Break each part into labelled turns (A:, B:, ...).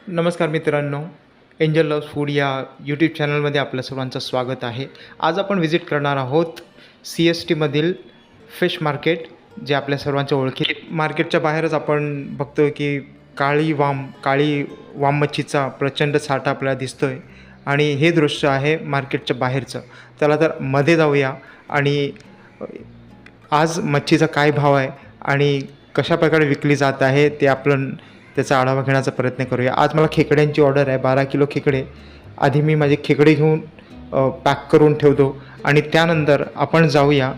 A: नमस्कार मित्रांनो, angel loves food या यूट्यूब चॅनलमध्ये आपल्या सर्वांचं स्वागत आहे. आज आपण व्हिजिट करणार आहोत CSTमधील फिश मार्केट, जे आपल्या सर्वांच्या ओळखी मार्केटच्या बाहेरच आपण बघतोय की काळी वाम मच्छीचा प्रचंड साठा आपल्याला दिसतो आहे. आणि हे दृश्य आहे मार्केटच्या बाहेरचं. चला तर मध्ये जाऊया आणि आज मच्छीचा काय भाव आहे आणि कशाप्रकारे विकली जात आहे ते आपण त्याचा आढावा घेण्याचा प्रयत्न करूया. आज मला खेकड्यांची ऑर्डर आहे, 12 किलो खेकडे. आधी मी माझे खेकडे घेऊन पॅक करून ठेवतो आणि त्यानंतर आपण जाऊया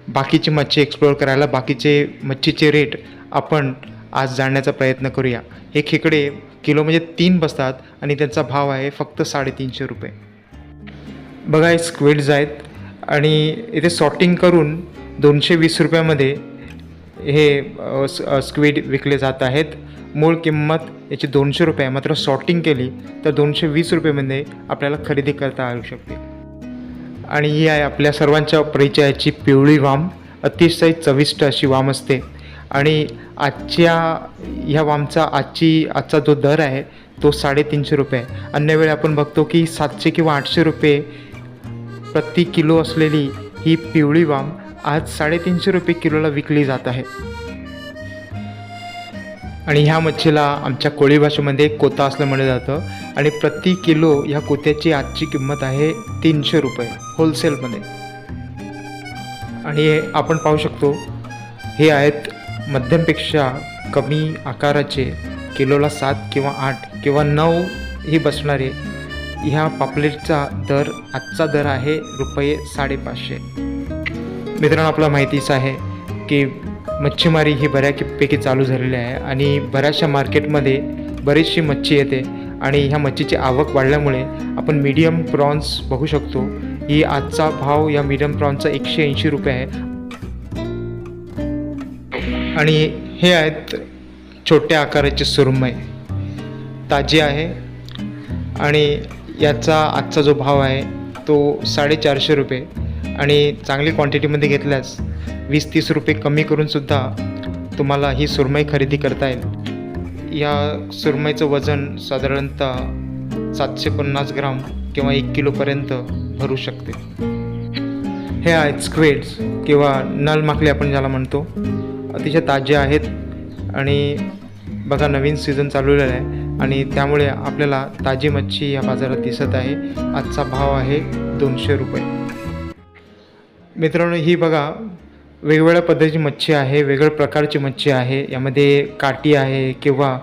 A: बाकीची मच्छी एक्सप्लोअर करायला. बाकीचे मच्छीचे रेट आपण आज जाणण्याचा प्रयत्न करूया. हे खेकडे किलो म्हणजे 3 बसतात आणि त्यांचा भाव आहे फक्त 350 रुपये. बघा, हे स्क्विड्स आहेत आणि इथे सॉर्टिंग करून 220 रुपयामध्ये हे स्क्विड विकले जात आहेत. मूळ किंमत याची 200 रुपये आहे, मात्र सॉर्टिंग केली तर 220 रुपयेमध्ये आपल्याला खरेदी करता येऊ शकते. आणि ही आहे आपल्या सर्वांच्या परिचयाची पिवळी वाम. अतिशय चविष्ट अशी वाम असते. आणि ह्या वामचा आजचा जो दर आहे तो 350 रुपये आहे. अन्य वेळी आपण बघतो की 700 किंवा 800 रुपये प्रति किलो असलेली ही पिवळी वाम आज 350 रुपये किलोला विकली जात आहे. आणि ह्या मच्छीला आमच्या कोळी भाषेमध्ये कोता असं म्हणलं जातं. आणि प्रति किलो ह्या कोत्याची आजची किंमत आहे 300 रुपये होलसेलमध्ये. आणि आपण पाहू शकतो हे आहेत मध्यमपेक्षा कमी आकाराचे, किलोला 7 किंवा 8 किंवा 9 ही बसणारे. ह्या पापलेटचा आजचा दर आहे ₹550. मित्रांनो, आपल्याला माहितीच आहे की मच्छीमारी ही बऱ्यापैकी चालू झालेली आहे आणि बऱ्याचशा मार्केटमध्ये बरीचशी मच्छी येते. आणि ह्या मच्छीची आवक वाढल्यामुळे आपण मीडियम प्रॉन्स बघू शकतो. ही आजचा भाव या मीडियम प्रॉन्सचा 180 रुपये आहे. आणि हे आहेत छोट्या आकाराचे सुरमई, ताजे आहे. आणि याचा आजचा जो भाव आहे तो 450 रुपये. आणि चांगली क्वांटिटीमध्ये घेतल्यास 20-30 रुपये कमी करूनसुद्धा तुम्हाला ही सुरमई खरेदी करता येईल. या सुरमईचं वजन साधारणतः 750 ग्राम किंवा 1 किलोपर्यंत भरू शकते. हे आहेत स्क्विड्स किंवा नल माकले आपण ज्याला म्हणतो. अतिशय ताजे आहेत. आणि बघा, नवीन सीझन चालू झाला आहे आणि त्यामुळे आपल्याला ताजी मच्छी या बाजारात दिसत आहे. आजचा भाव आहे 200 रुपये. मित्रांनो, ही बघा वेगवेगळ्या पद्धतीची मच्छी आहे, वेगवेगळ्या प्रकारची मच्छी आहे. यामध्ये काटी आहे किंवा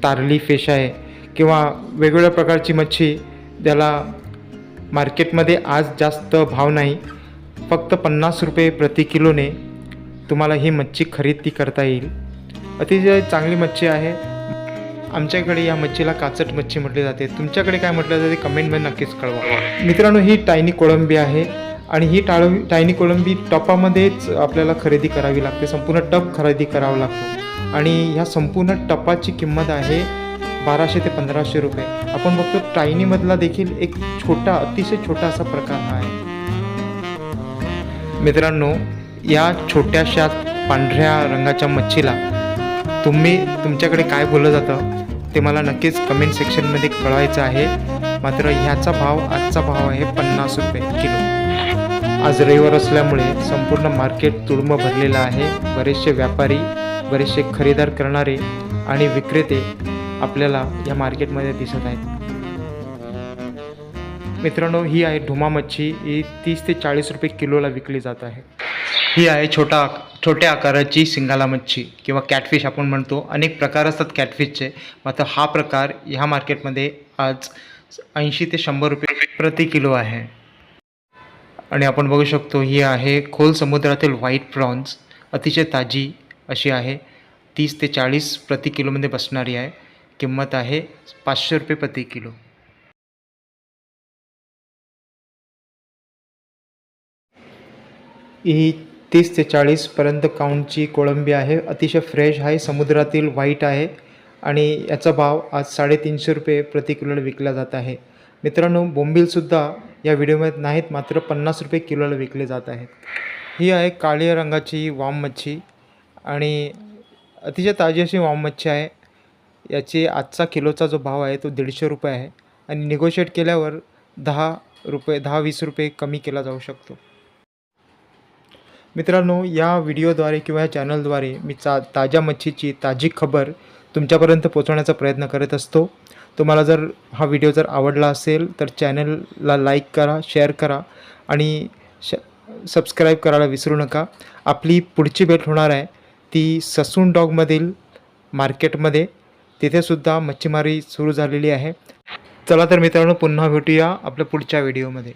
A: तारली फिश आहे किंवा वेगवेगळ्या प्रकारची मच्छी, ज्याला मार्केटमध्ये आज जास्त भाव नाही. फक्त 50 रुपये प्रति किलोने तुम्हाला ही मच्छी खरेदी करता येईल. अतिशय चांगली मच्छी आहे. आमच्याकडे या मच्छीला काचट मच्छी म्हटली जाते. तुमच्याकडे काय म्हटलं जाते कमेंटमध्ये नक्कीच कळवा. मित्रांनो, ही टायनी कोळंबी आहे आणि ही टायनी कोळंबी टपामध्येच आपल्याला खरेदी करावी लागते. संपूर्ण टप खरेदी करावा लागतो. आणि ह्या संपूर्ण टपाची किंमत आहे 1200 ते 1500 रुपये. आपण बघतो टायनीमधला देखील एक अतिशय छोटा असा प्रकार हा आहे. मित्रांनो, या छोट्याशा पांढऱ्या रंगाच्या मच्छीला तुमच्याकडे काय बोललं जातं ते मला नक्कीच कमेंट सेक्शनमध्ये कळवायचं आहे. मात्र ह्याचा आजचा भाव आहे 50 रुपये किलो. आज रविवार असल्यामुळे संपूर्ण मार्केट तुडुंब भरलेलं आहे. बरेचसे व्यापारी, बरेचसे खरेदीदार करणारे आणि विक्रेते आपल्याला या मार्केटमध्ये दिसत आहेत. मित्रांनो, ही आहे ढुमा मच्छी. ही 30 ते 40 रुपये किलोला विकली जात आहे. ही आहे छोट्या आकाराची सिंगाला मच्छी किंवा कॅटफिश आपण म्हणतो. अनेक प्रकार असतात कॅटफिशचे, मात्र हा प्रकार ह्या मार्केटमध्ये आज 80 ते 100 रुपये प्रति किलो आहे. आणि आपण बघू शकतो ही आहे खोल समुद्रातील व्हाईट प्रॉन्स. अतिशय ताजी अशी आहे. 30 ते 40 प्रति किलोमध्ये बसणारी आहे. किंमत आहे 500 रुपये प्रति किलो. ही 30 ते 40पर्यंत काउंटची कोळंबी आहे. अतिशय फ्रेश आहे. समुद्रातील व्हाईट आहे आणि याचा भाव आज 350 रुपये प्रति किलोला विकला जात आहे. मित्रांनो, बोंबीलसुद्धा या व्हिडिओमध्ये नाहीत, मात्र 50 रुपये किलोला विकले जात आहेत. ही आहे काळ्या रंगाची वाम मच्छी आणि अतिशय ताजी अशी वाम मच्छी आहे. याची आजचा किलोचा जो भाव आहे तो 150 रुपये आहे आणि निगोशिएट केल्यावर 10-20 रुपये कमी केला जाऊ शकतो. मित्रांनो, या व्हिडिओद्वारे किंवा या चॅनलद्वारे मी ताज्या मच्छीची ताजी खबर तुमच्यापर्यंत पोहोचवण्याचा प्रयत्न करत असतो. तुम्हाला जर हा व्हिडिओ आवडला असेल तर चॅनलला लाईक करा, शेअर करा आणि सबस्क्राईब करायला विसरू नका. आपली पुढची भेट होणार आहे ती ससून डॉगमधील मार्केटमध्ये. तिथेसुद्धा मच्छीमारी सुरू झालेली आहे. चला तर मित्रांनो, पुन्हा भेटूया आपल्या पुढच्या व्हिडिओमध्ये.